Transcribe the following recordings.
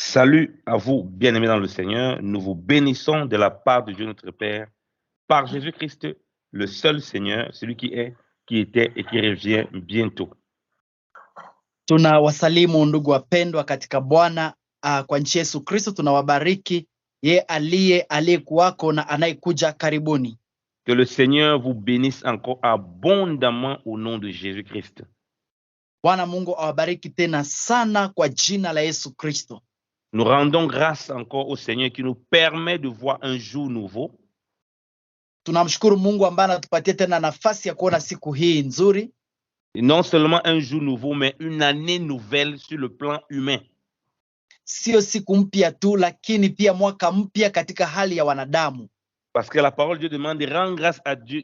Salut à vous, bien-aimés dans le Seigneur. Nous vous bénissons de la part de Dieu notre Père, par Jésus-Christ, le seul Seigneur, celui qui est, qui était et qui revient bientôt. Tunawasalimu ndugu wapendwa katika Bwana. Kwa nchi Yesu Kristo tunawabariki ye aliyekuwako na anayekuja karibuni. Que le Seigneur vous bénisse encore abondamment au nom de Jésus-Christ. Bwana Mungu awabariki tena sana kwa jina la Yesu Kristo. Nous rendons grâce encore au Seigneur qui nous permet de voir un jour nouveau. Tunamshukuru Mungu ambaye anatupatia tena nafasi ya kuona siku hii nzuri. Et non seulement un jour nouveau, mais une année nouvelle sur le plan humain. Sio siku mpya tu, lakini pia mwaka mpya katika hali ya wanadamu. Parce que la parole de Dieu demande de rendre grâce à Dieu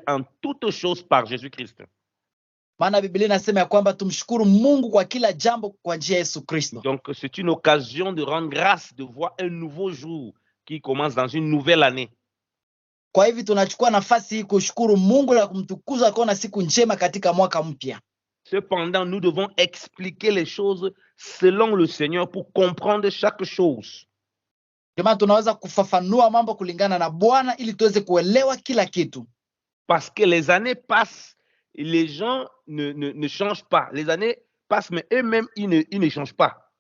en toutes choses par Jésus-Christ. Maana Biblia inasema ya kwamba tumshukuru Mungu kwa kila jambo kwa njia ya Yesu Kristo. Donc c'est une occasion de rendre grâce, de voir un nouveau jour qui commence dans une nouvelle année. Kwa hivi tunachukua nafasi hii kushukuru Mungu na kumtukuza kuona siku njema katika mwaka mpya. Cependant, nous devons expliquer les choses selon le Seigneur pour comprendre chaque chose. Kama tunaweza kufafanua mambo kulingana na Bwana ili tuweze kuelewa kila kitu. Parce que les années passent et les gens ne changent pas. Les années passent, mais eux-mêmes, ils ne changent pas.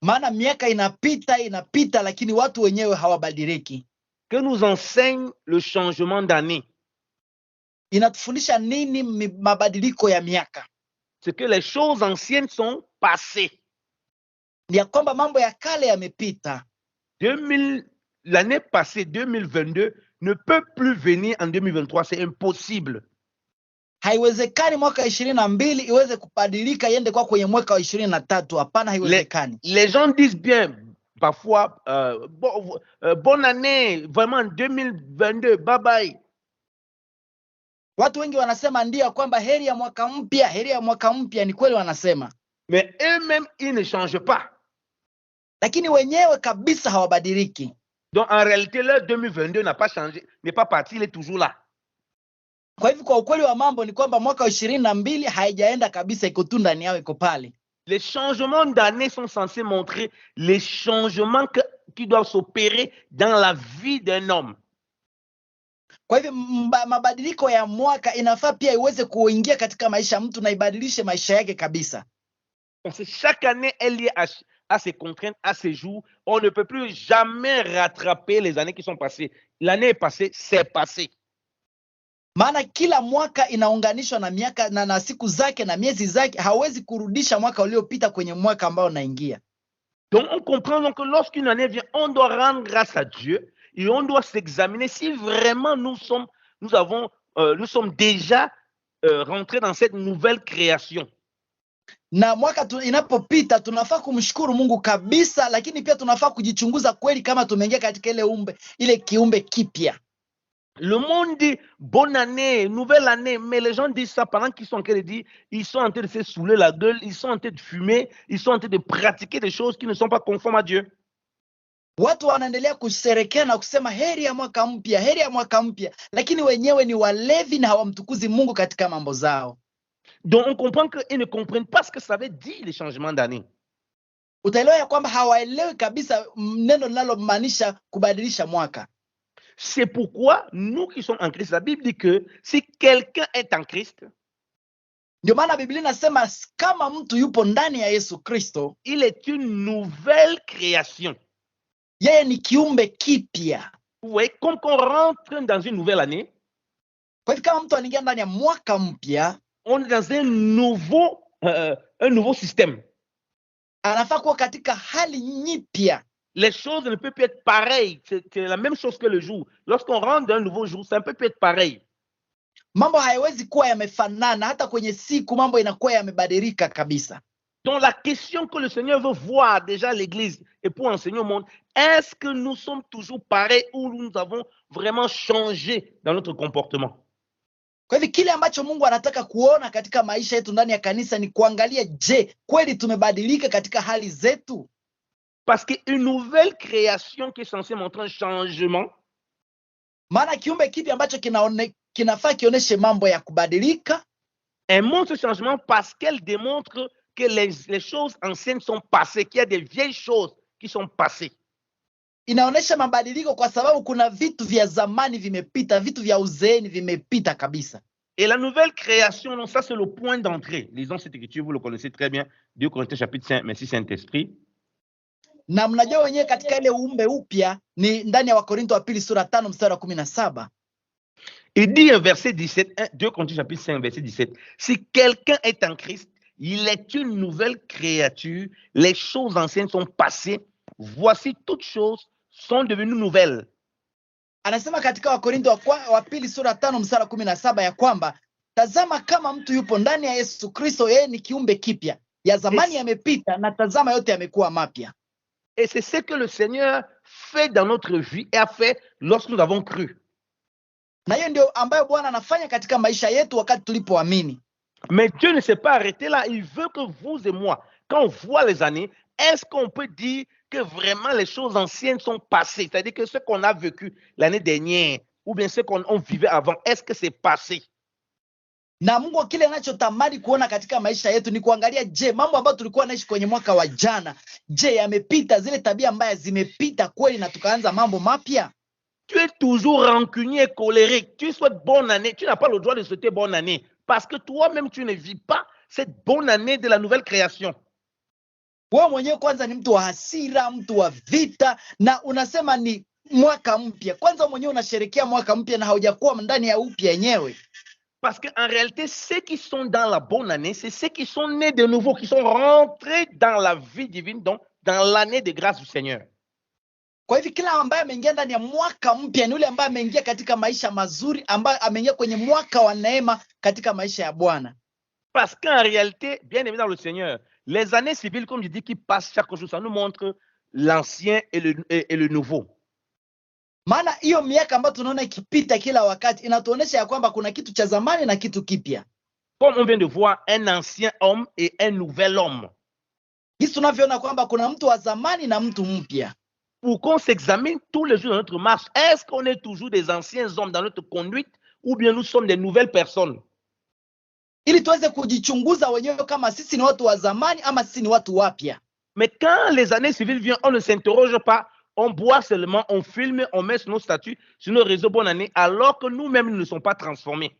Maana miaka inapita lakini watu wenyewe hawabadiliki. Que nous enseigne le changement d'année? Inatufundisha nini mabadiliko ya miaka? C'est que les choses anciennes sont passées. Ni ya kwamba mambo ya kale yamepita. L'année passée, 2022, ne peut plus venir en 2023. C'est impossible. Haiwezekani mwaka 22 iweze kubadilika iende kwa kwenye mwaka wa 23. Hapana, haiwezekani. Les gens disent bien parfois bonne année, vraiment 2022, bye bye. Watu wengi wanasema ndio kwamba heri ya mwaka mpya, heri ya mwaka mpya, ni kweli wanasema. Mais eux-mêmes, ils ne changent pas. Lakini wenyewe kabisa hawabadiliki. Donc en réalité, leur 2022 n'a pas changé, n'est pas parti, il est toujours là. Kwa hivyo kwa ukweli wa mambo ni kwamba mwaka 22 haijaenda kabisa, iko tu ndani yao, iko pale. Les changements d'année sont censés montrer les changements qui doivent s'opérer dans la vie d'un homme. Kwa hivyo mabadiliko ya mwaka inafaa pia iweze kuingia katika maisha ya mtu na ibadilishe maisha yake kabisa. Parce que chaque année est liée à ses contraintes, à ses jours. On ne peut plus jamais rattraper les années qui sont passées. L'année est passée, c'est passé. Maana kila mwaka inaunganishwa na miaka na siku zake na miezi zake, hawezi kurudisha mwaka uliopita kwenye mwaka ambao unaingia. Donc on comprend donc que lorsqu'une année vient, on doit rendre grâce à Dieu et on doit s'examiner si vraiment nous sommes déjà rentrés dans cette nouvelle création. Na mwaka inapopita tunafaa kumshukuru Mungu kabisa, lakini pia tunafaa kujichunguza kweli kama tumeingia katika ile kiumbe kipya. Le monde dit bonne année, nouvelle année, mais les gens disent ça pendant qu'ils sont en train de dire, ils sont en train de se saouler la gueule, ils sont en train de fumer, ils sont en train de pratiquer des choses qui ne sont pas conformes à Dieu. Watu wanaendelea kusherekea na kusema heri ya mwaka mpya, lakini wenyewe ni walevi na hawamtukuzi Mungu katika mambo zao. Donc on comprend qu'ils ne comprennent pas ce que ça veut dire les changements d'année. Utaelewa ya kwamba hawaelewi kabisa neno linalomaanisha kubadilisha mwaka. C'est pourquoi nous qui sommes en Christ, la Bible dit que si quelqu'un est en Christ, ndio maana Biblia inasema kama mtu yupo ndani ya Yesu Kristo, il est une nouvelle création. Yeye ni kiumbe kipya. Vous voyez, comme qu'on rentre dans une nouvelle année, kwa hivyo kama mtu anaingia ndani ya mwaka mpya, on est dans un nouveau système. Anafaa kuwa katika hali nyipya. Les choses ne peuvent plus être pareilles. C'est la même chose que le jour. Lorsqu'on rentre dans un nouveau jour, ça ne peut plus être pareil. Mambo haiwezi kuwa yamefanana, hata kwenye siku mambo inakuwa yamebadilika kabisa. Donc la question que le Seigneur veut voir déjà l'Église et pour enseigner au monde, est-ce que nous sommes toujours pareils ou nous avons vraiment changé dans notre comportement? Kwa hivyo kile ambacho Mungu anataka kuona katika maisha yetu ndani ya kanisa ni kuangalia, je, kweli tumebadilika katika hali zetu? Parce qu'une nouvelle création qui est censée montrer un changement, maana kiumbe kipi ambacho kinafaa kioneshe mambo ya kubadilika, elle montre ce changement parce qu'elle démontre que les choses anciennes sont passées, qu'il y a des vieilles choses qui sont passées. Inaonesha mabadiliko kwa sababu kuna vitu vya zamani vimepita, vitu vya uzeeni vimepita kabisa. Et la nouvelle création, donc ça c'est le point d'entrée. Lisons cette écriture, vous le connaissez très bien. 2 Corinthiens chapitre 5, merci Saint-Esprit. Na mnajua wenyewe katika ile uumbe upya ni ndani ya Wakorintho wa pili sura 5 mstari wa 17. Il dit verset 17, 2 Corinthiens chapitre 5 verset 17. Si quelqu'un est en Christ, il est une nouvelle créature. Les choses anciennes sont passées. Voici toutes choses sont devenues nouvelles. Anasema katika Wakorintho wa pili sura 5 mstari wa 17 ya kwamba tazama kama mtu yupo ndani ya Yesu Kristo, yeye ni kiumbe kipya. Ya zamani yamepita na tazama yote yamekuwa mapya. Et c'est ce que le Seigneur fait dans notre vie et a fait lorsque nous avons cru. Na hiyo ndio ambayo Bwana anafanya katika maisha yetu wakati tulipoamini. Mais Dieu ne s'est pas arrêté là. Il veut que vous et moi, quand on voit les années, est-ce qu'on peut dire que vraiment les choses anciennes sont passées? C'est-à-dire que ce qu'on a vécu l'année dernière, ou bien ce qu'on vivait avant, est-ce que c'est passé? Na Mungu kile anachotamani kuona katika maisha yetu ni kuangalia, je, mambo ambayo tulikuwa naishi kwenye mwaka wa jana, je, yamepita, zile tabia mbaya zimepita kweli na tukaanza mambo mapya? Tu es toujours rancunier, colérique. Tu souhaites bonne année. Tu n'as pas le droit de souhaiter bonne année. Parce que toi-même, tu ne vis pas cette bonne année de la nouvelle création. Wewe mwenyewe kwanza ni mtu wa hasira, mtu wa vita, na unasema ni mwaka mpya. Kwanza mwenyewe unasherehekea mwaka mpya na haujakuwa ndani ya upya yenyewe. Parce qu'en réalité, ceux qui sont dans la bonne année, c'est ceux qui sont nés de nouveau, qui sont rentrés dans la vie divine, donc dans l'année de grâce du Seigneur. Kwa hivyo kila ambaye ameingia ndani ya mwaka mpya ni yule ambaye ameingia katika maisha mazuri, ambaye ameingia kwenye mwaka wa neema katika maisha ya Bwana. Parce qu'en réalité, bien aimé dans le Seigneur, les années civiles, comme je dis, qui passent chaque jour, ça nous montre l'ancien et le nouveau. Maana hiyo miaka ambayo tunaona ikipita kila wakati inatuonesha ya kwamba kuna kitu cha zamani na kitu kipya. Comme on vient de voir un ancien homme et un nouvel homme. Hisi tunavyoona kwamba kuna mtu wa zamani na mtu mpya. Pour qu'on s'examine tous les jours dans notre marche, est-ce qu'on est toujours des anciens hommes dans notre conduite ou bien nous sommes des nouvelles personnes? Ili tuweze kujichunguza wenyewe kama sisi ni watu wa zamani ama sisi ni watu wapya. Mais quand les années civiles viennent, on ne s'interroge pas, on boit seulement, on filme, on met sur nos statuts, sur nos réseaux bonne année, alors que nous-mêmes nous ne sommes pas transformés.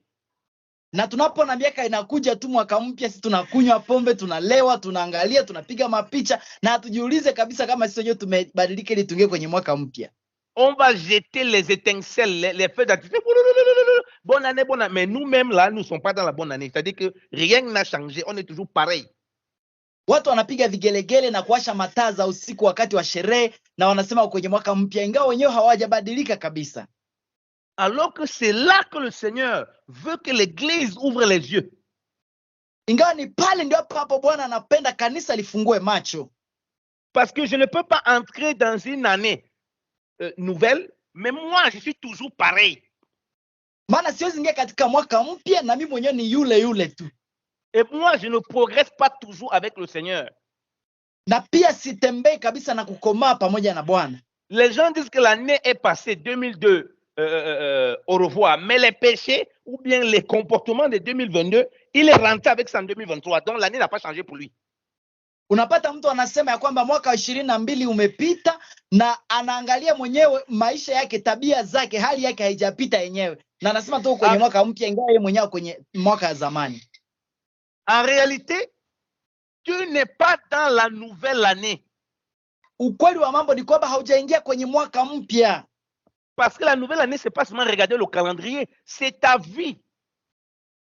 Na tunapoona miaka inakuja tu mwaka mpya, sisi tunakunywa pombe, tunalewa, tunaangalia, tunapiga mapicha na hatujiulize kabisa kama sisi wenyewe tumebadilika ili tuingie kwenye mwaka mpya. On va jeter les étincelles, les feux d'artifice. Bonne année, bonne année. Mais nous-mêmes, là, nous ne sommes pas dans la bonne année. C'est-à-dire que rien n'a changé. On est toujours pareil. Watu wanapiga vigelegele na kuwasha mataa za usiku wakati wa sherehe na wanasema kwenye mwaka mpya, ingawa wenyewe hawajabadilika kabisa. Alors que c'est là que le Seigneur veut que l'Église ouvre les yeux. Ingawa ni pale ndio hapo Bwana anapenda kanisa lifungue macho. Parce que je ne peux pas entrer dans une année nouvelle, mais moi, je suis toujours pareil. Maana siwezi ingia katika mwaka mpya na mimi mwenyewe ni yule tu. Et moi, je ne progresse pas toujours avec le Seigneur. Na pia sitembei kabisa na kukomaa pamoja na Bwana. Les gens disent que l'année est passée 2002 au revoir, mais les péchés ou bien les comportements de 2022, il est rentré avec ça en 2023. Donc l'année n'a pas changé pour lui. Unapata mtu anasema ya kwamba mwaka wa 22 umepita na anaangalia mwenyewe maisha yake, tabia zake, hali yake haijapita yenyewe. Na anasema tu kwenye mwaka mpya ingawa yeye mwenyewe kwenye mwaka wa zamani. En réalité, tu n'es pas dans la nouvelle année. Ukweli wa mambo ni kwamba haujaingia kwenye mwaka mpya. Parce que la nouvelle année, c'est pas seulement regarder le calendrier, c'est ta vie.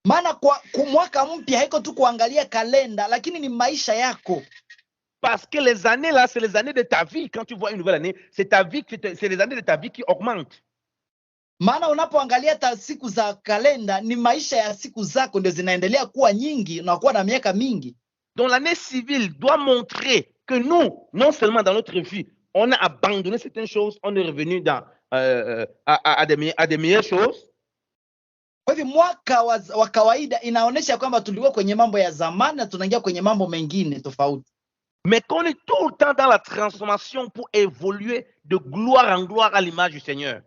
Maana kwa mwaka mpya haiko tu kuangalia kalenda, lakini ni maisha yako. Parce que les années là, c'est les années de ta vie. Quand tu vois une nouvelle année, c'est ta vie, c'est les années de ta vie qui augmentent. Maana unapoangalia siku za kalenda ni maisha ya siku zako ndio zinaendelea kuwa nyingi na kuwa na miaka mingi. Donc l'année civile doit montrer que nous, non seulement dans notre vie, on a abandonné certaines choses, on est revenu dans, à des meilleures choses. Kwa hivyo mwaka wa kawaida inaonesha kwamba tulikuwa kwenye mambo ya zamani na tunaingia kwenye mambo mengine tofauti. Mais qu'on est tout le temps dans la transformation pour évoluer de gloire en gloire à l'image du Seigneur.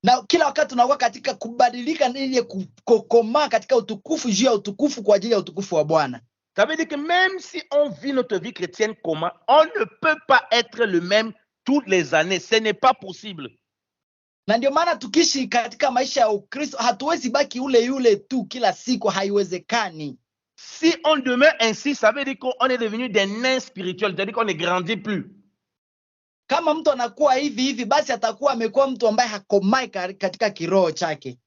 Na kila wakati tunakuwa katika kubadilika ili kukomaa katika utukufu juu ya utukufu kwa ajili ya utukufu wa Bwana. Ça veut dire que même si on vit notre vie chrétienne comment, on ne peut pas être le même toutes les années. Ce n'est pas possible. Na ndio maana tukiishi katika maisha ya Ukristo hatuwezi baki ule yule tu kila siku, haiwezekani. Si on demeure ainsi, ça veut dire qu'on est devenu des nains spirituels, c'est-à-dire qu'on ne grandit plus. Kama mtu anakuwa hivi basi atakuwa amekuwa mtu ambaye hakomai katika kiroho chake.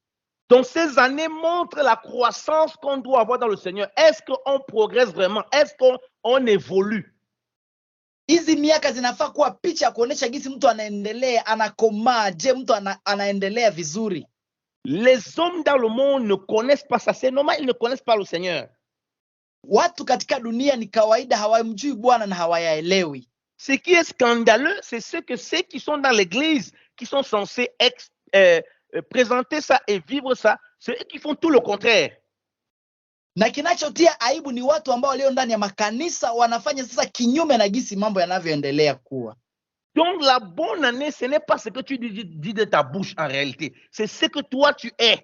Donc ces années montrent la croissance qu'on doit avoir dans le Seigneur. Est-ce qu'on progresse vraiment? Est-ce qu'on évolue? Hizi miaka zinafaa kuwa picha ya kuonesha gisi mtu anaendelea, anakomaa. Je, mtu anaendelea vizuri? Les hommes dans le monde ne connaissent pas ça. C'est normal, ils ne connaissent pas le Seigneur. Watu katika dunia ni kawaida hawamjui Bwana na hawayaelewi. Ce qui est scandaleux, c'est que ceux qui sont dans l'église, qui sont censés présenter ça et vivre ça, c'est eux qui font tout le contraire. Na kinachotia aibu ni watu ambao walio ndani ya makanisa wanafanya sasa kinyume na gisi mambo yanavyoendelea kuwa. Donc la bonne année, ce n'est pas ce que tu dis de ta bouche en réalité, c'est ce que toi tu es.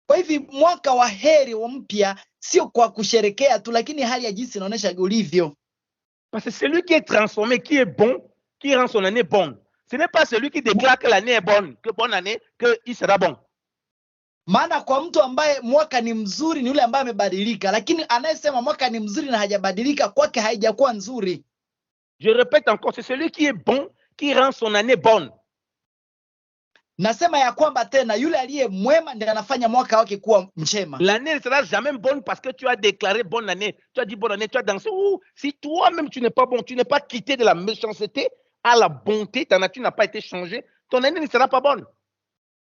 Kwa hivi mwaka wa heri wa mpya sio kwa kusherekea tu, lakini hali ya jinsi inaonyesha ulivyo. Parce que celui qui est transformé, qui est bon, qui rend son année bonne, ce n'est pas celui qui déclare que l'année est bonne, que bonne année, qu'il sera bon. Maana kwa mtu ambaye mwaka ni mzuri ni yule ambaye amebadilika, lakini anayesema mwaka ni mzuri na hajabadilika kwake haijakuwa nzuri. Je répète encore, c'est celui qui est bon qui rend son année bonne. Nasema ya kwamba tena yule aliye mwema ndiye anafanya mwaka wake kuwa njema. L'année ne sera jamais bonne parce que tu as déclaré bonne année, tu as dit bonne année, tu as dansé. Si toi-même tu n'es pas bon, tu n'es pas quitté de la méchanceté à la bonté, ta nature n'a pas été changée, ton année ne sera pas bonne.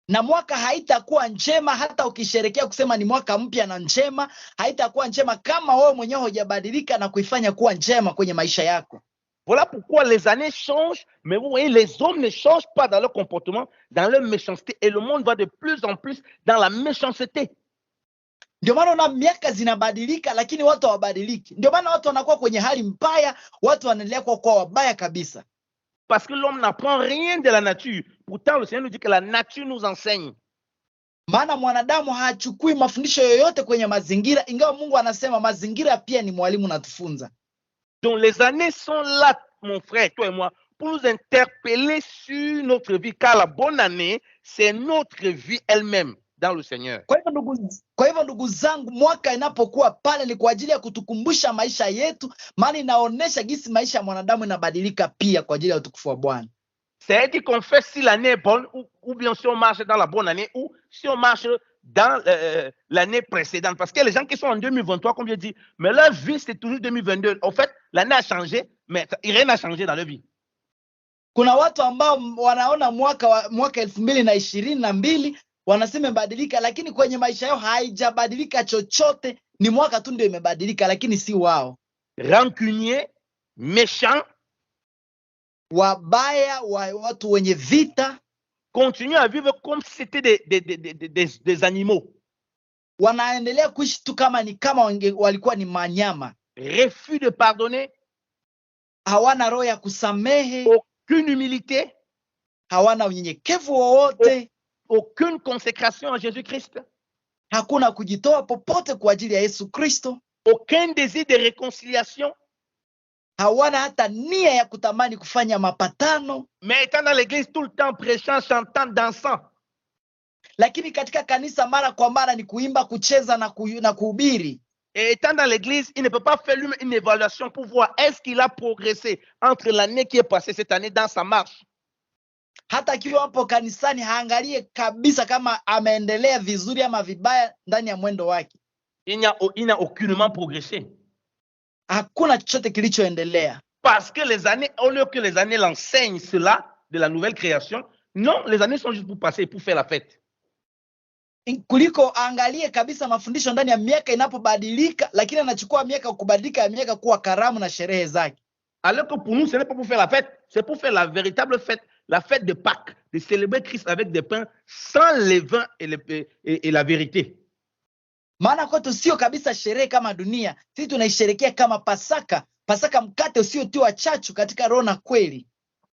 Na mwaka haitakuwa njema hata ukisherekea kusema ni mwaka mpya na njema, haitakuwa njema kama wewe mwenyewe hujabadilika na kuifanya kuwa njema kwenye maisha yako. Voilà pourquoi les années changent, mais vous voyez, les hommes ne changent pas dans leur comportement, dans leur méchanceté, et le monde va de plus en plus dans la méchanceté. Ndio maana una miaka zinabadilika lakini watu hawabadiliki. Ndio maana watu wanakuwa kwenye hali mbaya, watu wanaendelea kuwa wabaya kabisa. Parce que l'homme n'apprend rien de la nature. Pourtant, le Seigneur nous dit que la nature nous enseigne. Maana mwanadamu hachukui mafundisho yoyote kwenye mazingira, ingawa Mungu anasema mazingira pia ni mwalimu na tufunza. Donc les années sont là, mon frère, toi et moi, pour nous interpeller sur notre vie, car la bonne année, c'est notre vie elle-même dans le Seigneur. Kwa hivyo ndugu zangu, mwaka inapokuwa pale ni kwa ajili ya kutukumbusha maisha yetu, maana inaonesha gisi maisha ya mwanadamu inabadilika pia kwa ajili ya utukufu wa Bwana. C'est-à-dire qu'on fait si l'année est bonne, ou bien si on marche dans la bonne année, ou si on marche dans l'année précédente. Parce que les gens qui sont en 2023, comme je dis, mais leur vie, c'est toujours 2022. En fait, l'année a changé, mais rien n'a changé dans leur vie. Kuna watu ambao wanaona mwaka 2022 wanasema imebadilika, lakini kwenye maisha yao haijabadilika chochote, ni mwaka tu ndio imebadilika, lakini si wao. Rancunier, méchant, wabaya, watu wenye vita, continuent à vivre comme si c'était des animaux. Wanaendelea kuishi tu kama walikuwa ni manyama. Refus de pardonner. Hawana roho ya kusamehe. Aucune humilité. Hawana unyenyekevu wowote. Aucune consécration à Jésus-Christ. Hakuna kujitoa popote kwa ajili ya Yesu Kristo. Aucun désir de réconciliation. Hawana hata nia ya kutamani kufanya mapatano. Mais étant dans l'église tout le temps, prêchant, chantant, dansant. Lakini katika kanisa mara kwa mara ni kuimba, kucheza na kuhubiri. Et étant dans l'église, il ne peut pas faire lui une évaluation pour voir est-ce qu'il a progressé entre l'année qui est passée cette année dans sa marche. Hata akiwa hapo kanisani haangalie kabisa kama ameendelea vizuri ama vibaya ndani ya mwendo wake. Il n'a aucunement progressé. Hakuna chochote kilichoendelea. Parce que les années, au lieu que les années l'enseignent cela de la nouvelle création, non, les années sont juste pour passer, pour faire la fête. Kuliko angalie kabisa mafundisho ndani ya miaka inapobadilika, lakini anachukua miaka kubadilika ya miaka kuwa karamu na sherehe zake. Alors que pour nous, ce n'est pas pour faire la fête, c'est pour faire la véritable fête, la fête de Pâques, de célébrer Christ avec des pains sans levain et la vérité. Maana kwetu sio kabisa sherehe kama dunia, sisi tunaisherekea kama Pasaka, mkate usiotiwa chachu katika roho na kweli.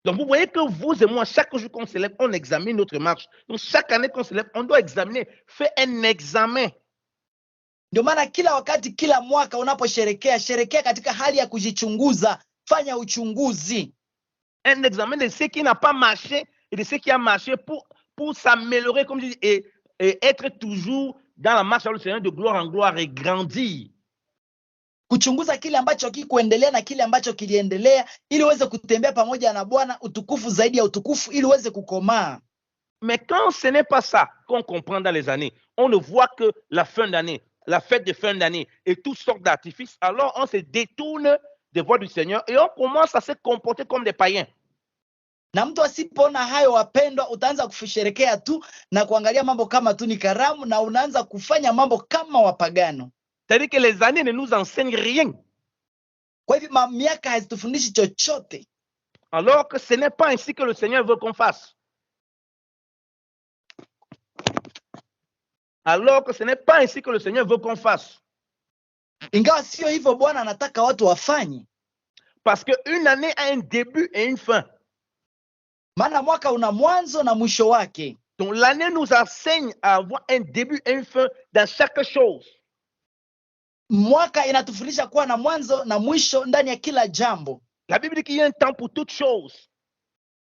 Donc vous voyez que vous et moi, chaque jour qu'on célèbre, on examine notre marche. Donc chaque année qu'on célèbre, on doit examiner, faire un examen. Ndio maana kila wakati, kila mwaka unaposherekea, sherekea katika hali ya kujichunguza, fanya uchunguzi. Un examen de ce qui n'a pas marché et de ce qui a marché pour s'améliorer, comme je dis, et être toujours dans la marche avec le Seigneur de gloire en gloire et grandir. Kuchunguza kile ambacho kikuendelea na kile ambacho kiliendelea, ili uweze kutembea pamoja na Bwana, utukufu zaidi ya utukufu, ili uweze kukomaa. Mais quand ce n'est pas ça qu'on comprend dans les années, on ne voit que la fin d'année, la fête de fin d'année et toutes sortes d'artifices, alors on se détourne des voies du Seigneur et on commence à se comporter comme des païens. Na mtu asipoona hayo, wapendwa, utaanza kusherekea tu na kuangalia mambo kama tu ni karamu, na unaanza kufanya mambo kama wapagano. C'est-à-dire que les années ne nous enseignent rien. Kwa hivyo miaka hazitufundishi chochote. Alors que ce n'est pas ainsi que le Seigneur veut qu'on fasse. Alors que ce n'est pas ainsi que le Seigneur veut qu'on fasse. Ingawa sio hivyo Bwana anataka watu wafanye. Parce qu'une année a un début et une fin. Maana mwaka una mwanzo na mwisho wake. Donc l'année nous enseigne à avoir un début et une fin dans chaque chose. Mwaka inatufundisha kuwa na mwanzo na mwisho ndani ya kila jambo. La Bible dit qu'il y a un temps pour toute chose.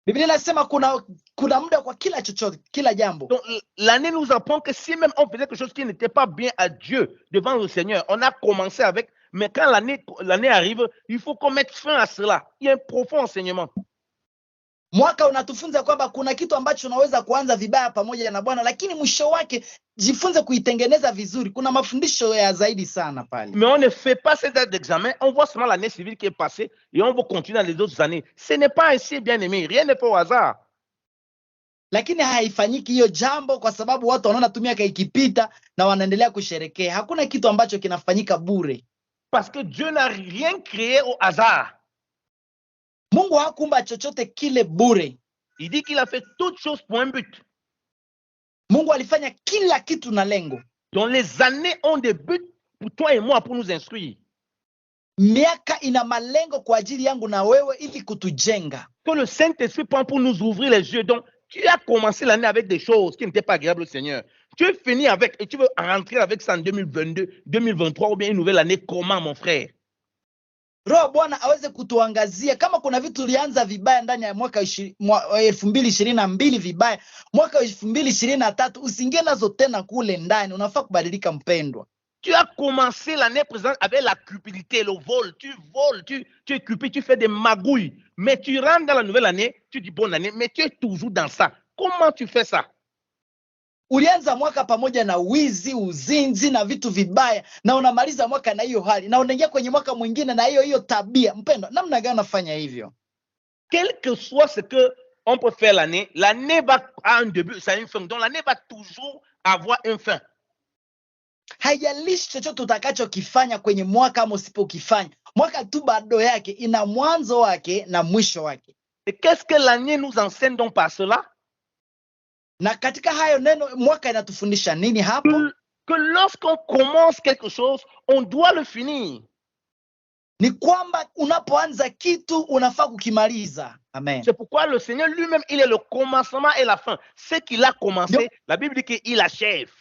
Biblia inasema kuna muda kwa kila chochote, kila jambo. Donc l'année nous apprend que si même on faisait quelque chose qui n'était pas bien à Dieu devant le Seigneur, on a commencé avec, mais quand l'année arrive, il faut qu'on mette fin à cela. Il y a un profond enseignement. Mwaka unatufunza kwamba kuna kitu ambacho unaweza kuanza vibaya pamoja na Bwana, lakini mwisho wake jifunze kuitengeneza vizuri. Kuna mafundisho ya zaidi sana pale. Mais on ne fait pas ces dates d'examen, on voit seulement l'année civile qui est passée et on va continuer dans les autres années. Ce n'est pas ainsi, bien aimé, rien n'est fait au hasard. Lakini haifanyiki hiyo jambo kwa sababu watu wanaona tu miaka ikipita na wanaendelea kusherekea. Hakuna kitu ambacho kinafanyika bure. Parce que Dieu n'a rien créé au hasard. Mungu hakuumba chochote kile bure. Il dit qu'il a fait toutes choses pour un but. Mungu alifanya kila kitu na lengo. Donc les années ont des buts pour toi et moi pour nous instruire. Miaka ina malengo kwa ajili yangu na wewe ili kutujenga. Que le Saint-Esprit prend pour nous ouvrir les yeux. Donc tu as commencé l'année avec des choses qui n'étaient pas agréables au Seigneur. Tu es fini avec et tu veux rentrer avec ça en 2022, 2023 ou bien une nouvelle année. Comment, mon frère? Roho Bwana aweze kutuangazia kama kuna vitu ulianza vibaya ndani ya mwaka 2022 vibaya, mwaka 2023 usiingie nazo tena kule ndani. Unafaa kubadilika mpendwa. Tu as commencé l'année présente avec la cupidité, le vol. Tu voles, tu es cupide, tu fais des magouilles. Mais tu rentres dans la nouvelle année, tu dis bonne année, mais tu es toujours dans ça. Comment tu fais ça? Ulianza mwaka pamoja na wizi, uzinzi na vitu vibaya, na unamaliza mwaka na hiyo hali, na unaingia kwenye mwaka mwingine na hiyo tabia. Mpendwa, namna gani unafanya hivyo? Quel que soit ce que on peut faire l'année va avoir un début, ça a une fin. Donc l'année va toujours avoir une fin. Haijalishi chochote utakachokifanya kwenye mwaka ama usipokifanya, mwaka tu bado yake ina mwanzo wake na mwisho wake. Et qu'est-ce que l'année nous enseigne donc par cela? Na katika hayo neno mwaka inatufundisha nini hapo? Que lorsqu'on commence quelque chose, on doit le finir. Ni kwamba unapoanza kitu unafaa kukimaliza. Amen. C'est pourquoi le Seigneur lui-même, il est le commencement et la fin. Ce qu'il a commencé, la Bible dit qu'il achève.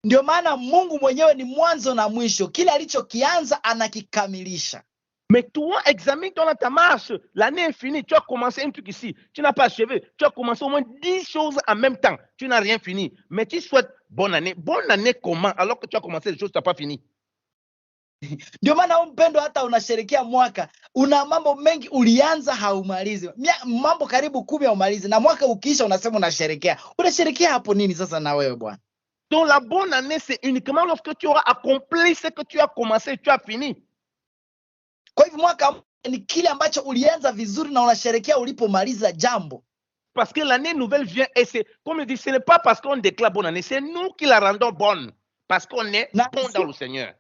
Ndio maana Mungu mwenyewe ni mwanzo na mwisho. Kile alichokianza anakikamilisha. Mais toi, examine-toi dans ta marche. L'année est finie. Tu as commencé un truc ici. Tu n'as pas achevé. Tu as commencé au moins 10 choses en même temps. Tu n'as rien fini. Mais tu souhaites bonne année. Bonne année comment? Alors que tu as commencé des choses, tu n'as pas fini. Ndio maana mpendo, hata unasherekea mwaka, una mambo mengi ulianza haumalizi. Mambo karibu 10 haumalizi, na mwaka ukiisha unasema unasherekea. Unasherekea hapo nini sasa na wewe bwana? Donc la bonne année, c'est uniquement lorsque tu auras accompli ce que tu as commencé, tu as fini. Kwa hivyo mwaka ni kile ambacho ulianza vizuri na unasherekea ulipomaliza jambo. Parce que l'année nouvelle vient et c'est, comme je dis, ce n'est pas parce qu'on déclare bonne année, c'est nous qui la rendons bonne. Parce qu'on est bon dans le Seigneur.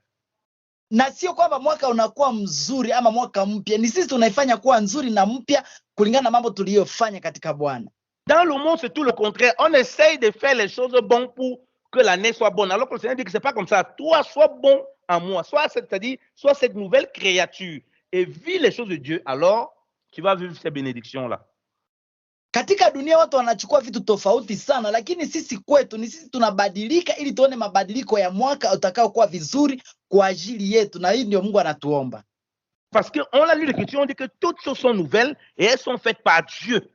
Na sio kwamba mwaka unakuwa mzuri ama mwaka mpya, ni sisi tunaifanya kuwa nzuri na mpya kulingana na mambo tuliyofanya katika Bwana. Dans le monde, c'est tout le contraire. On essaye de faire les choses bonnes pour que l'année soit bonne. Alors que le Seigneur dit que c'est pas comme ça. Toi, sois bon en moi. C'est-à-dire, sois cette nouvelle créature et vis les choses de Dieu. Alors, tu vas vivre ces bénédictions-là. Katika dunia watu wanachukua vitu tofauti sana, lakini sisi kwetu ni sisi tunabadilika ili tuone mabadiliko ya mwaka utakaokuwa vizuri kwa ajili yetu, na hii ndio Mungu anatuomba. Parce qu'on a lu l'Écriture, on dit que toutes choses sont nouvelles et elles sont faites par Dieu.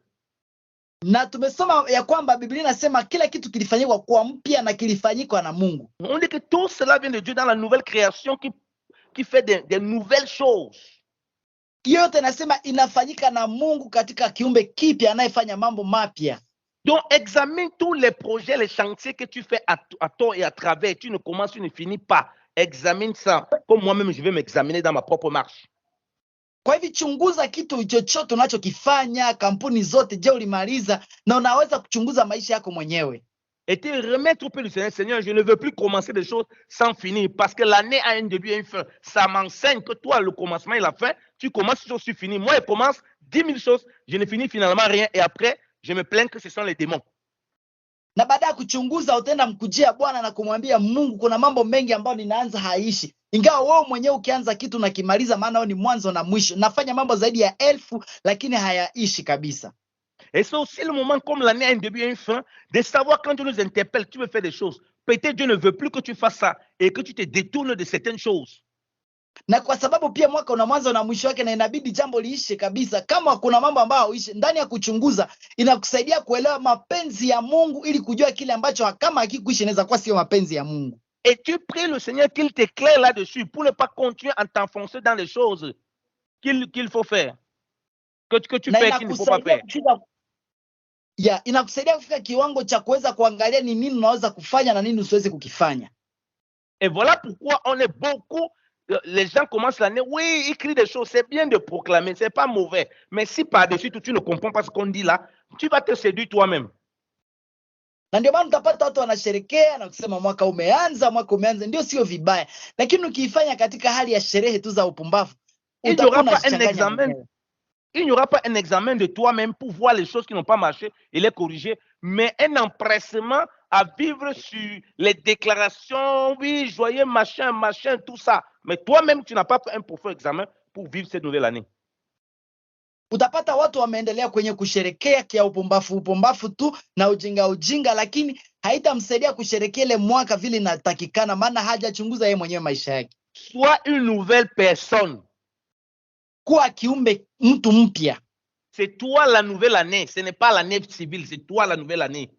Na tumesoma ya kwamba Biblia inasema kila kitu kilifanyika kwa mpya na kilifanyika na Mungu. On dit que tout cela vient de Dieu dans la nouvelle création qui fait des nouvelles choses. Yote inasema inafanyika na Mungu katika kiumbe kipya anayefanya mambo mapya. Donc, examine tous les projets, les chantiers que tu fais à tort et à travers. Tu ne commences, tu ne finis pas. Examine ça. Comme moi-même, je vais m'examiner dans ma propre marche. Kwa hivyo chunguza kitu chochote unachokifanya, kampuni zote, je, ulimaliza? Na unaweza kuchunguza maisha yako mwenyewe. Et te remettre au pied du Seigneur. Seigneur, je ne veux plus commencer des choses sans finir. Parce que l'année a un début et une fin. Ça m'enseigne que toi, le commencement et la fin, tu commences, je suis fini. Moi, je commence 10 000 choses, je ne finis finalement rien. Et après, je me plains que ce sont les démons. Na baada ya kuchunguza utaenda mkujia Bwana na kumwambia Mungu, kuna mambo mengi ambayo ninaanza haishi. Ingawa wewe mwenyewe ukianza kitu na kimaliza, maana ni mwanzo na mwisho. Nafanya mambo zaidi ya 1000 lakini hayaishi kabisa. Et c'est aussi le moment, comme l'année a un début et une fin, de savoir quand Dieu nous interpelle, tu veux faire des choses. Peut-être Dieu ne veut plus que tu fasses ça et que tu te détournes de certaines choses. Na kwa sababu pia mwaka una mwanzo na mwisho wake na inabidi jambo liishe kabisa. Kama kuna mambo ambayo hauishi, ndani ya kuchunguza inakusaidia kuelewa mapenzi ya Mungu ili kujua kile ambacho kama hakikuishi inaweza kuwa sio mapenzi ya Mungu. Et tu pries le Seigneur qu'il t'éclaire là-dessus pour ne pas continuer à t'enfoncer dans les choses qu'il faut faire. Que tu fais qu'il ne faut pas faire. Inakusaidia kufika kiwango cha kuweza kuangalia ni nini unaweza kufanya na nini usiweze kukifanya. Et voilà pourquoi on est beaucoup. Les gens commencent l'année, oui, ils crient des choses, c'est bien de proclamer, c'est pas mauvais. Mais si par-dessus tout, tu ne comprends pas ce qu'on dit là, tu vas te séduire toi-même. Na ndio maana utapata watu wanasherekea na kusema mwaka umeanza, ndio sio vibaya. Lakini ukiifanya katika hali ya sherehe tu za upumbavu, il n'y aura pas un examen de toi-même pour voir les choses qui n'ont pas marché et les corriger, mais un empressement à vivre sur les déclarations, oui, joyeux, machin, tout ça. Mais toi-même, tu n'as pas fait un profond examen pour vivre cette nouvelle année. Utapata watu wameendelea kwenye kusherekea kia upumbafu tu na ujinga, lakini haitamsaidia kusherekea ile mwaka vile inatakikana, maana hajachunguza yeye mwenyewe maisha yake. Sois une nouvelle personne. Kuwa kiumbe, mtu mpya. C'est toi la nouvelle année, ce n'est pas l'année civile, c'est toi la nouvelle année.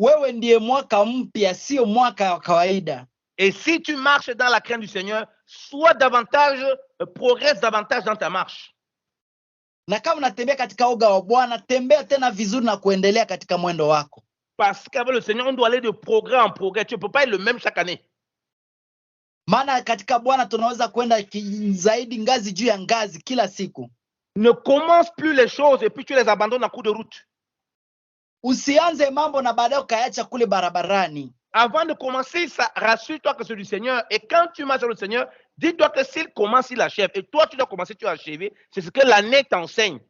Wewe ndiye mwaka mpya, sio mwaka wa kawaida. Et si tu marches dans la crainte du Seigneur, sois davantage, progresse davantage dans ta marche. Na kama unatembea katika oga wa Bwana, tembea tena vizuri na kuendelea katika mwendo wako. Parce qu'avec le Seigneur, on doit aller de progrès en progrès. Tu ne peux pas être le même chaque année. Maana katika Bwana tunaweza kwenda zaidi, ngazi juu ya ngazi kila siku. Ne commence plus les choses et puis tu les abandonnes en cours de route. Usianze mambo na baadaye ukaacha kule barabarani. Avant de commencer, ça, rassure-toi que c'est du Seigneur. Et quand tu marches sur le Seigneur, dis-toi que s'il commence, il achève. Et toi, tu dois commencer, tu vas achever. C'est ce que l'année t'enseigne.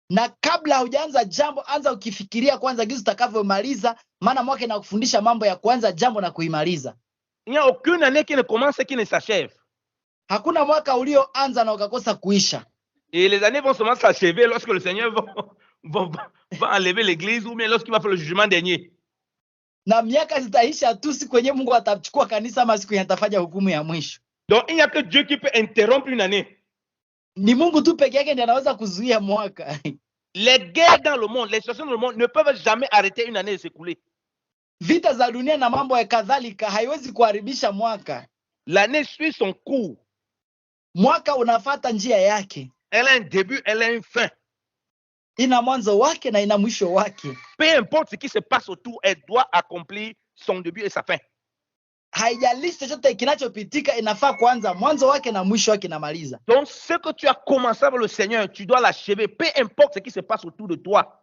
Na kabla hujaanza jambo, anza ukifikiria kwanza jinsi utakavyomaliza, maana mwaka inakufundisha mambo ya kuanza jambo na kuimaliza. Il n'y a aucune année qui ne commence et qui ne s'achève. Hakuna mwaka ulioanza na ukakosa kuisha. Et les années vont seulement s'achever lorsque le Seigneur va enlever l'église ou bien lorsqu'il va faire le jugement dernier. Na miaka zitaisha tu siku yenyewe Mungu atachukua kanisa ama siku atafanya hukumu ya mwisho. Donc il n'y a que Dieu qui peut interrompre une année. Ni Mungu tu peke yake ndiye anaweza kuzuia mwaka. Les guerres dans le monde, les situations dans le monde ne peuvent jamais arrêter une année de s'écouler. Vita za dunia na mambo ya kadhalika haiwezi kuharibisha mwaka. L'année suit son cours. Mwaka unafuata njia yake. Elle a un début, elle a une fin. Ina mwanzo wake na ina mwisho wake. Peu importe ce qui se passe autour, elle doit accomplir son début et sa fin. Haijalishi chochote kinachopitika, inafaa kuanza mwanzo wake na mwisho wake namaliza. Donc ce que tu as commencé avec le Seigneur, tu dois l'achever. Peu importe ce qui se passe autour de toi.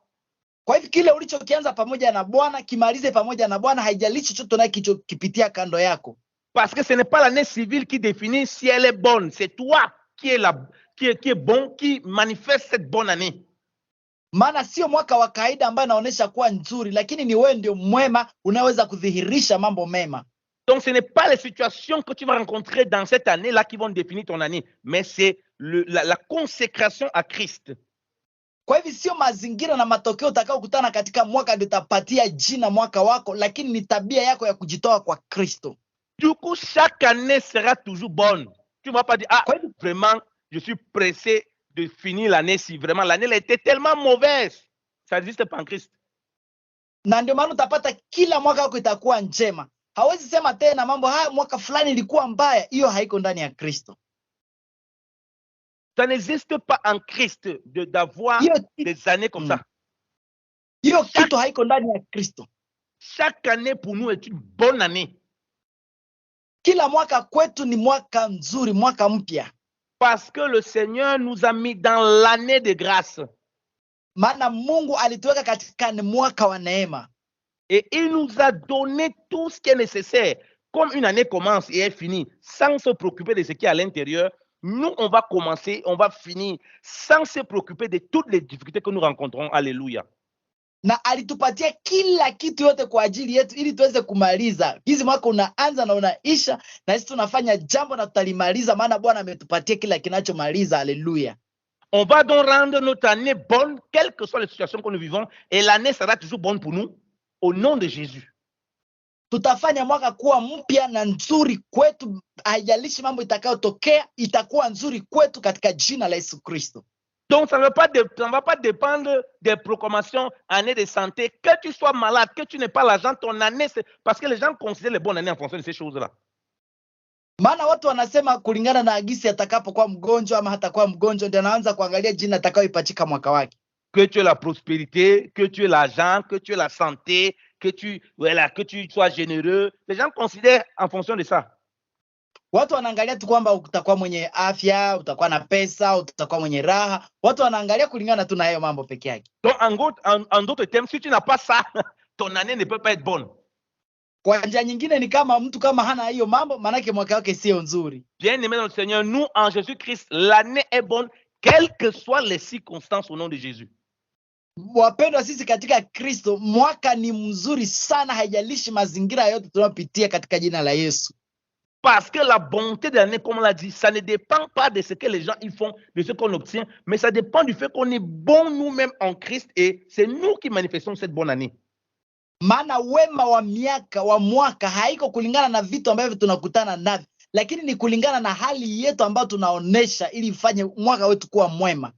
Kwa hivyo kile ulichokianza pamoja na Bwana, kimalize pamoja na Bwana, haijalishi chochote unakipitia kando yako. Parce que ce n'est pas l'année civile qui définit si elle est bonne. C'est toi qui est bon, qui manifeste cette bonne année. Maana sio mwaka wa kawaida ambaye anaonesha kuwa nzuri, lakini ni wewe ndio mwema unaweza kudhihirisha mambo mema. Donc ce n'est pas les situations que tu vas rencontrer dans cette année-là qui vont définir ton année, mais c'est la consécration à Christ. Kwa hivyo sio mazingira na matokeo utakayokutana katika mwaka ndio utapatia jina mwaka wako, lakini ni tabia yako ya kujitoa kwa Kristo. Du coup, chaque année sera toujours bonne. Tu ne vas pas dire, ah, vraiment, je suis pressé de finir l'année si vraiment l'année elle était tellement mauvaise. Ça n'existe pas en Christ. Na ndio maana utapata kila mwaka wako itakuwa njema. Hawezi sema tena mambo haya mwaka fulani ilikuwa mbaya, hiyo haiko ndani ya Kristo. Ça n'existe pas en Christ d'avoir des années comme ça. Hiyo kitu haiko ndani ya Kristo. Chaque année pour nous est une bonne année. Kila mwaka kwetu ni mwaka nzuri, mwaka mpya. Parce que le Seigneur nous a mis dans l'année de grâce. Maana Mungu alituweka katika mwaka wa neema. Et il nous a donné tout ce qui est nécessaire. Comme une année commence et est finie, sans se préoccuper de ce qui est à l'intérieur, nous, on va commencer, on va finir, sans se préoccuper de toutes les difficultés que nous rencontrons. Alléluia. Na alitupatia kila kitu yote kwa ajili yetu ili tuweze kumaliza. Hizi mwaka unaanza na unaisha, na sisi tunafanya jambo na tutalimaliza, maana Bwana ametupatia kila kinachomaliza. Alléluia. On va donc rendre notre année bonne, quelles que soient les situations que nous vivons, et l'année sera toujours bonne pour nous, au nom de Jésus. Tutafanya mwaka kuwa mpya na nzuri kwetu, haijalishi mambo itakayotokea, itakuwa nzuri kwetu katika jina la Yesu Kristo. Donc, ça ne va pas dépendre des proclamations, année de santé. Que tu sois malade, que tu n'aies pas l'argent, ton année, c'est parce que les gens considèrent les bonnes années en fonction de ces choses-là. Maana watu wanasema kulingana na agisi atakapokuwa mgonjwa ama hatakuwa mgonjwa ndio anaanza kuangalia jina atakayoipachika mwaka wake. Que tu aies la prospérité, que tu aies l'argent, que tu aies la santé, que tu sois généreux. Les gens considèrent en fonction de ça. Watu wanaangalia tu kwamba utakuwa mwenye afya, utakuwa na pesa, utakuwa mwenye raha. Watu wanaangalia kulingana tu na hayo mambo peke yake. Donc, en d'autres termes, si tu n'as pas ça, ton année ne peut pas être bonne. Kwa njia nyingine ni kama mtu kama hana hiyo mambo, manake mwaka wake sio nzuri. Bien-aimés dans le Seigneur, nous, en Jésus-Christ, l'année est bonne, quelles que soient les circonstances au nom de Jésus. Wapendwa, sisi katika Kristo, mwaka ni mzuri sana, haijalishi mazingira yote tunayopitia katika jina la Yesu. Parce que la bonté de l'année, comme on l'a dit, ça ne dépend pas de ce que les gens ils font, de ce qu'on obtient, mais ça dépend du fait qu'on est bon nous-mêmes en Christ et c'est nous qui manifestons cette bonne année. Maana wema wa miaka wa mwaka haiko kulingana na vitu ambavyo tunakutana navyo, lakini ni kulingana na hali yetu ambayo tunaonesha ili ifanye mwaka wetu kuwa mwema.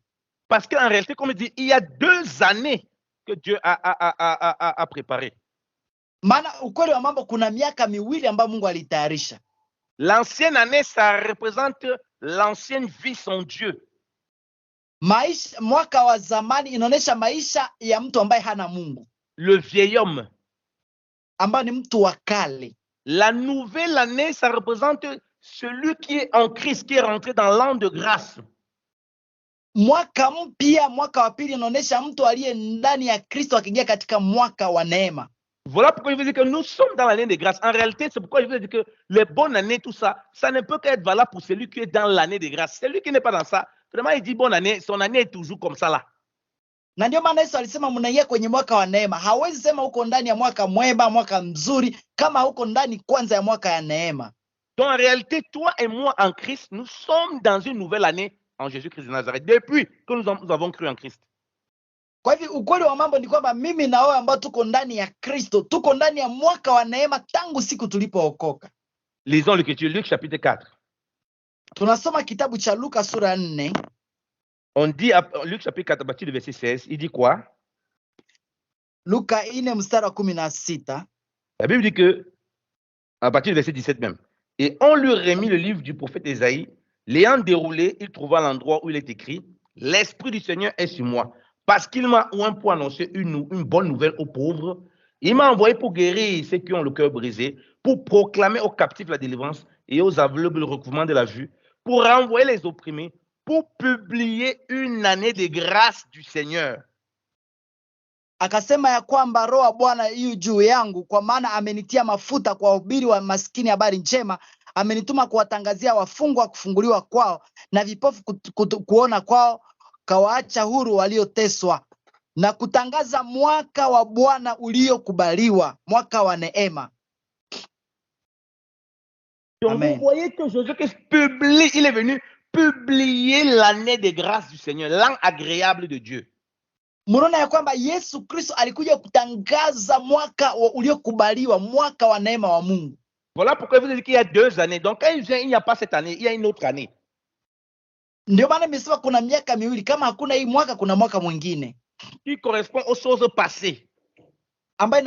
Parce qu'en réalité, comme il dit, il y a 2 années que Dieu a préparé. Maana ukweli wa mambo, kuna miaka miwili ambayo Mungu alitayarisha. L'ancienne année, ça représente l'ancienne vie sans Dieu. Maisha, mwaka wa zamani inaonesha maisha ya mtu ambaye hana Mungu. Le vieil homme. Ambaye ni mtu wa kale. La nouvelle année, ça représente celui qui est en Christ, qui est rentré dans l'an de grâce. Mwaka mpya, mwaka wa pili inaonesha mtu aliye ndani ya Kristo akiingia katika mwaka wa neema. Voilà pourquoi je veux dire que nous sommes dans l'année de grâce. En réalité, c'est pourquoi je veux dire que les bonnes années, tout ça, ça ne peut qu'être valable pour celui qui est dans l'année de grâce. Celui qui n'est pas dans ça, vraiment, il dit bonne année, son année est toujours comme ça là. Na ndio maana Yesu alisema mnaingia kwenye mwaka wa neema. Hawezi sema uko ndani ya mwaka mwema, mwaka mzuri, kama uko ndani kwanza ya mwaka ya neema. Donc en réalité, toi et moi en Christ, nous sommes dans une nouvelle année en Jésus-Christ de Nazareth, depuis que nous avons cru en Christ. Kwa hivyo ukweli wa mambo ni kwamba mimi na wewe ambao tuko ndani ya Kristo, tuko ndani ya mwaka wa neema tangu siku tulipookoka. Lisons l'écriture, Luc chapitre 4. Tunasoma kitabu cha Luka sura 4. On dit, Luc chapitre 4, à partir du verset 16, il dit quoi? Luka 4 mstari wa 16. La Bible dit que, à partir du verset 17 même, et on lui remit le livre du prophète Ésaïe, l'ayant déroulé, il trouva l'endroit où il est écrit, l'Esprit du Seigneur est sur moi, parce qu'il m'a oint pour annoncer une bonne nouvelle aux pauvres. Il m'a envoyé pour guérir ceux qui ont le cœur brisé, pour proclamer aux captifs la délivrance et aux aveugles le recouvrement de la vue, pour renvoyer les opprimés, pour publier une année de grâce du Seigneur. Akasema ya kwamba Roho wa Bwana yu juu yangu, kwa maana amenitia mafuta kwa wahubiri wa maskini habari njema, amenituma kuwatangazia wafungwa kufunguliwa kwao na vipofu kuona kwao, kawaacha huru walioteswa, na kutangaza mwaka wa Bwana uliokubaliwa, mwaka wa neema. Donc vous voyez que Jésus-Christ publie, il est venu publier l'année de grâce du Seigneur, l'an agréable de Dieu. Mnaona ya kwamba Yesu Kristo alikuja kutangaza mwaka uliokubaliwa, mwaka wa neema wa Mungu. Voilà pourquoi vous dites qu'il y a 2 années. Donc quand il vient, il n'y a pas cette année, il y a une autre année. Ndio maana nimesema kuna miaka miwili, kama hakuna hii mwaka kuna mwaka mwingine Qui correspond aux choses passées. ambayo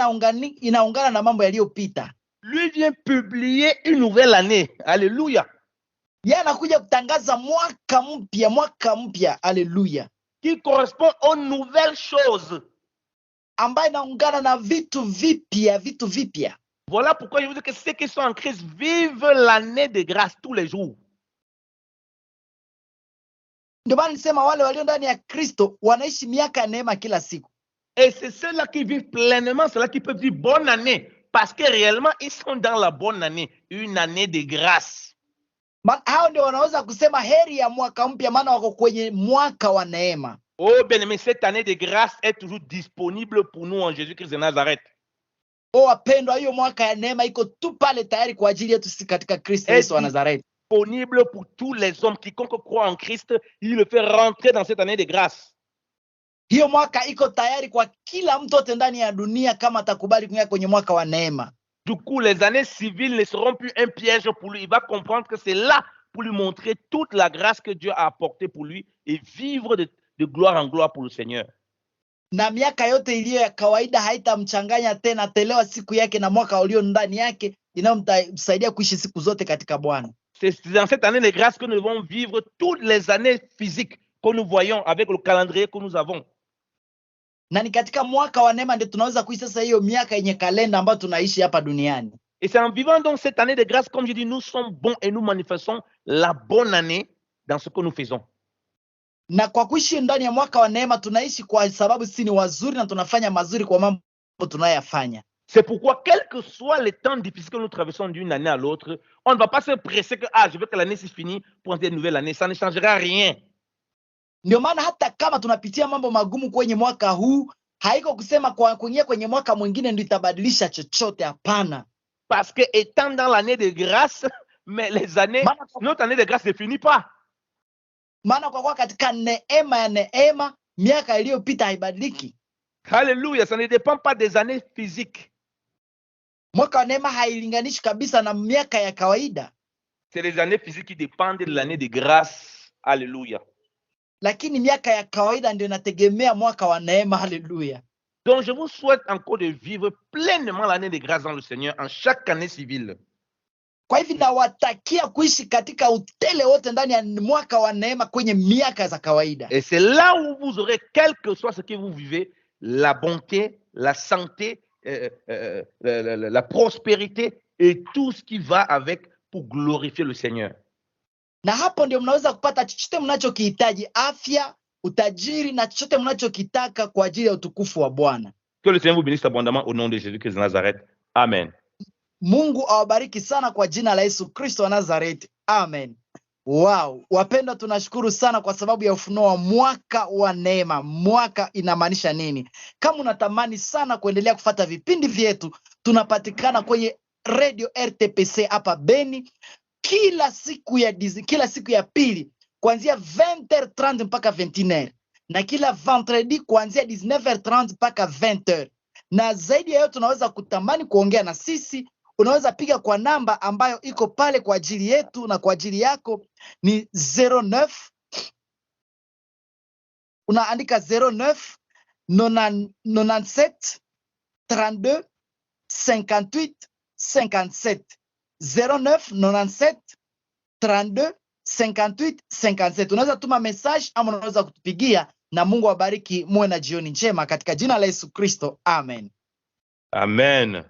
inaungana na mambo yaliyopita. Lui vient publier une nouvelle année. Alléluia. Yeye anakuja kutangaza mwaka mpya. Haleluya. Qui correspond aux nouvelles choses. Ambayo inaungana na vitu vipya. Voilà pourquoi je vous dis que ceux qui sont en Christ vivent l'année de grâce tous les jours. Ndio maana nisema wale walio ndani ya Kristo wanaishi miaka ya neema kila siku. Et c'est ceux-là qui vivent pleinement, ceux-là qui peuvent dire bonne année. Parce que réellement, ils sont dans la bonne année. Une année de grâce. Hao ndio wanaweza kusema heri ya mwaka mpya, maana wako kwenye mwaka wa neema. Oh bien-aimé, cette année de grâce est toujours disponible pour nous en Jésus-Christ de Nazareth. Oh wapendwa, hiyo mwaka ya neema iko tu pale tayari kwa ajili yetu sisi katika Kristo Yesu wa Nazareth. Disponible pour tous les hommes. Quiconque croit en Christ, il le fait rentrer dans cette année de grâce. Hiyo mwaka iko tayari kwa kila mtu ndani ya dunia kama atakubali kuingia kwenye mwaka wa neema. Du coup, les années civiles ne seront plus un piège pour lui. Il va comprendre que c'est là pour lui montrer toute la grâce que Dieu a apportée pour lui et vivre de gloire en gloire pour le Seigneur. Na miaka yote iliyo ya kawaida haitamchanganya tena, atelewa siku yake na mwaka ulio ndani yake inayomsaidia kuishi siku zote katika Bwana. C'est dans cette année de grâce que nous devons vivre toutes les années physiques que nous voyons avec le calendrier que nous avons. Na ni katika mwaka wa neema ndio tunaweza kuishi sasa hiyo miaka yenye kalenda ambayo tunaishi hapa duniani. Et c'est en vivant donc cette année de grâce, comme je dis, nous sommes bons et nous manifestons la bonne année dans ce que nous faisons. Na kwa kuishi ndani ya mwaka wa neema tunaishi kwa sababu sisi ni wazuri na tunafanya mazuri kwa mambo tunayofanya. C'est pourquoi, quel que soit les temps difficiles que nous traversons d'une année à l'autre, on ne va pas se presser que je veux que l'année se finisse pour entrer une nouvelle année. Ça ne changera rien. Ndio maana hata kama tunapitia mambo magumu kwenye mwaka huu, haiko kusema kwa kuingia kwenye mwaka mwingine ndio itabadilisha chochote, hapana. Parce que étant dans l'année de grâce, mais les années, notre année de grâce ne finit pas. Maana kwa katika neema, miaka iliyopita haibadiliki. Alléluia, ça ne dépend pas des années physiques. Mwaka wa neema hailinganishi kabisa na miaka ya kawaida. C'est les années physiques qui dépendent de l'année de grâce. Alléluia. Lakini miaka ya kawaida ndio inategemea mwaka wa neema. Haleluya. Donc je vous souhaite encore de vivre pleinement l'année de grâce dans le Seigneur en chaque année civile. Kwa hivyo nawatakia kuishi katika utele wote ndani ya mwaka wa neema kwenye miaka za kawaida. Et c'est là où vous aurez, quel que soit ce que vous vivez, la bonté, la santé, la prospérité et tout ce qui va avec pour glorifier le Seigneur. Na hapo ndio mnaweza kupata chochote mnachokihitaji, afya, utajiri na chochote mnachokitaka kwa ajili ya utukufu wa Bwana. Que le Seigneur vous bénisse abondamment au nom de Jésus-Christ de Nazareth. Amen. Mungu awabariki sana kwa jina la Yesu Kristo wa Nazareti. Amen. Wow, wapendwa, tunashukuru sana kwa sababu ya ufunuo wa mwaka wa neema. Mwaka inamaanisha nini? Kama unatamani sana kuendelea kufuata vipindi vyetu, tunapatikana kwenye Radio RTPC hapa Beni kila siku ya pili kuanzia 20h30 mpaka 21h, na kila vendredi kuanzia 19h30 mpaka 20h. Na zaidi ya yote, unaweza kutamani kuongea na sisi, unaweza piga kwa namba ambayo iko pale kwa ajili yetu na kwa ajili yako, ni 09, unaandika 09 97 32 58 57, 09 97 32 58 57. Unaweza tuma message ama unaweza kutupigia, na Mungu awabariki, muwe na jioni njema katika jina la Yesu Kristo. Amen. Amen.